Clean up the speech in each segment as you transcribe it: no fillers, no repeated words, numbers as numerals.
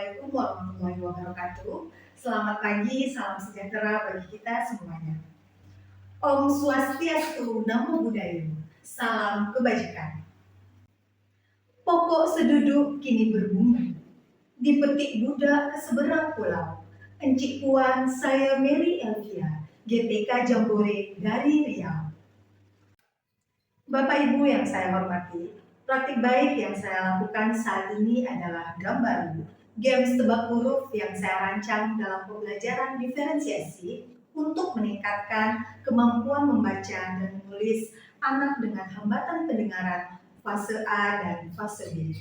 Assalamualaikum warahmatullahi wabarakatuh. Selamat pagi, salam sejahtera bagi kita semuanya. Om Swastiastu, Namo Buddhaya, salam kebajikan. Pokok seduduk kini berbunga, dipetik Buddha ke seberang pulau. Encik Puan, saya Mary Elvia, GPK Jambore dari Riau. Bapak Ibu yang saya hormati, praktik baik yang saya lakukan saat ini adalah gambar games tebak huruf yang saya rancang dalam pembelajaran diferensiasi untuk meningkatkan kemampuan membaca dan menulis anak dengan hambatan pendengaran fase A dan fase B.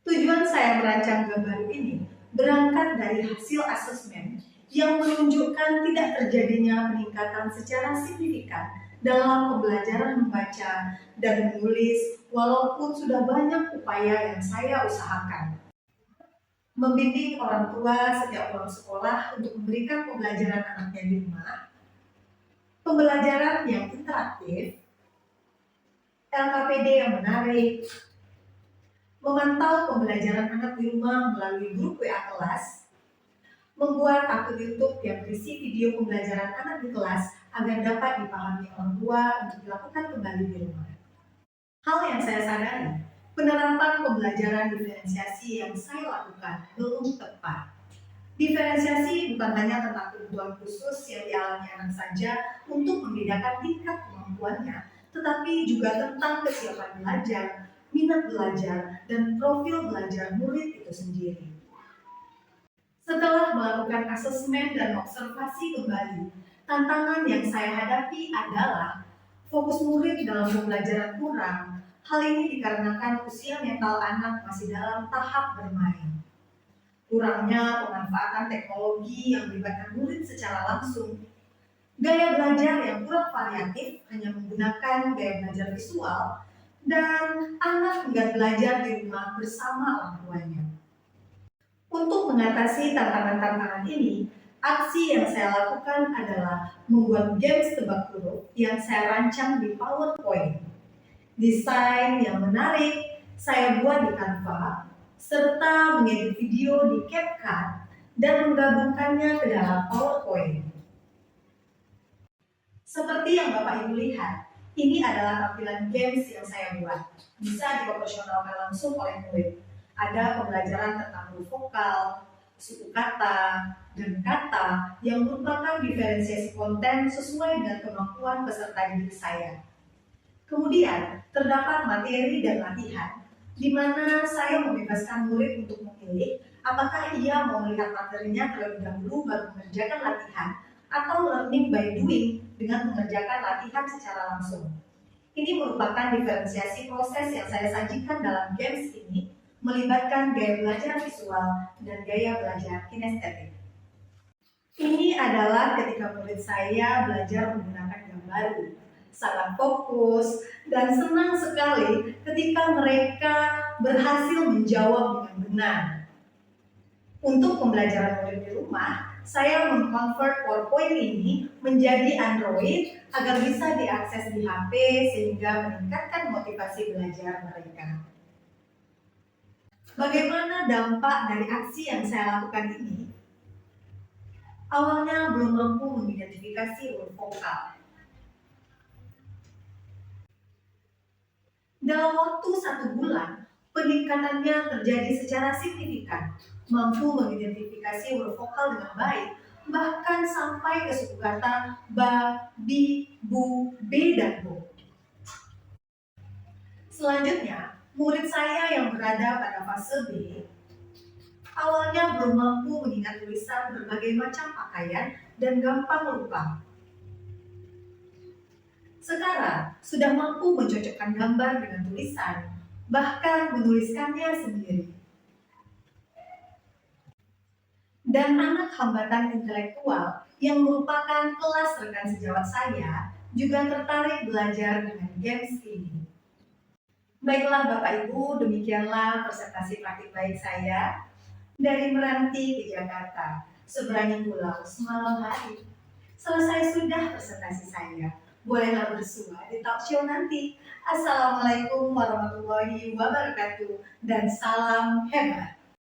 Tujuan saya merancang gambar ini berangkat dari hasil asesmen yang menunjukkan tidak terjadinya peningkatan secara signifikan dalam pembelajaran membaca dan menulis walaupun sudah banyak upaya yang saya usahakan. Membimbing orang tua setiap pulang sekolah untuk memberikan pembelajaran anaknya di rumah, pembelajaran yang interaktif, LKPD yang menarik, memantau pembelajaran anak di rumah melalui grup WA kelas, membuat akun YouTube yang berisi video pembelajaran anak di kelas agar dapat dipahami orang tua untuk dilakukan kembali di rumah. Hal yang saya sadari, penerapan pembelajaran diferensiasi yang saya lakukan belum tepat. Diferensiasi bukan hanya tentang kebutuhan khusus yang dialami anak saja untuk membedakan tingkat kemampuannya, tetapi juga tentang kesiapan belajar, minat belajar, dan profil belajar murid itu sendiri. Setelah melakukan asesmen dan observasi kembali, tantangan yang saya hadapi adalah fokus murid dalam pembelajaran kurang. Hal ini dikarenakan usia mental anak masih dalam tahap bermain. Kurangnya pemanfaatan teknologi yang melibatkan murid secara langsung. Gaya belajar yang kurang variatif hanya menggunakan gaya belajar visual, dan anak enggan belajar di rumah bersama orang tuanya. Untuk mengatasi tantangan-tantangan ini, aksi yang saya lakukan adalah membuat games tebak huruf yang saya rancang di PowerPoint. Desain yang menarik saya buat di Canva, serta mengedit video di CapCut dan menggabungkannya ke dalam PowerPoint. Seperti yang Bapak Ibu lihat, ini adalah tampilan games yang saya buat. Bisa diproporsionalkan langsung oleh murid. Ada pembelajaran tentang huruf vokal, suku kata, dan kata yang merupakan diferensiasi konten sesuai dengan kemampuan peserta didik saya. Kemudian, terdapat materi dan latihan, di mana saya membebaskan murid untuk memilih apakah ia mau melihat materinya terlebih dahulu baru mengerjakan latihan, atau learning by doing dengan mengerjakan latihan secara langsung. Ini merupakan diferensiasi proses yang saya sajikan dalam games ini, melibatkan gaya belajar visual dan gaya belajar kinestetik. Ini adalah ketika murid saya belajar menggunakan gambar, sangat fokus dan senang sekali ketika mereka berhasil menjawab dengan benar. Untuk pembelajaran murid di rumah, saya mengkonvert PowerPoint ini menjadi Android agar bisa diakses di HP sehingga meningkatkan motivasi belajar mereka. Bagaimana dampak dari aksi yang saya lakukan ini? Awalnya belum mampu mengidentifikasi huruf vokal. Dalam waktu 1 bulan, peningkatannya terjadi secara signifikan, mampu mengidentifikasi huruf vokal dengan baik, bahkan sampai ke suku kata ba, bi, bu, be, dan bo. Selanjutnya, murid saya yang berada pada fase B awalnya belum mampu mengingat tulisan berbagai macam pakaian dan gampang lupa. Sekarang sudah mampu mencocokkan gambar dengan tulisan, bahkan menuliskannya sendiri. Dan anak hambatan intelektual yang merupakan kelas rekan sejawat saya juga tertarik belajar dengan games ini. Baiklah Bapak Ibu, demikianlah presentasi praktik baik saya dari Meranti ke Jakarta, seberangnya pulau semalam hari. Selesai sudah presentasi saya. Bolehlah bersua di talk show nanti. Assalamualaikum warahmatullahi wabarakatuh dan salam hebat.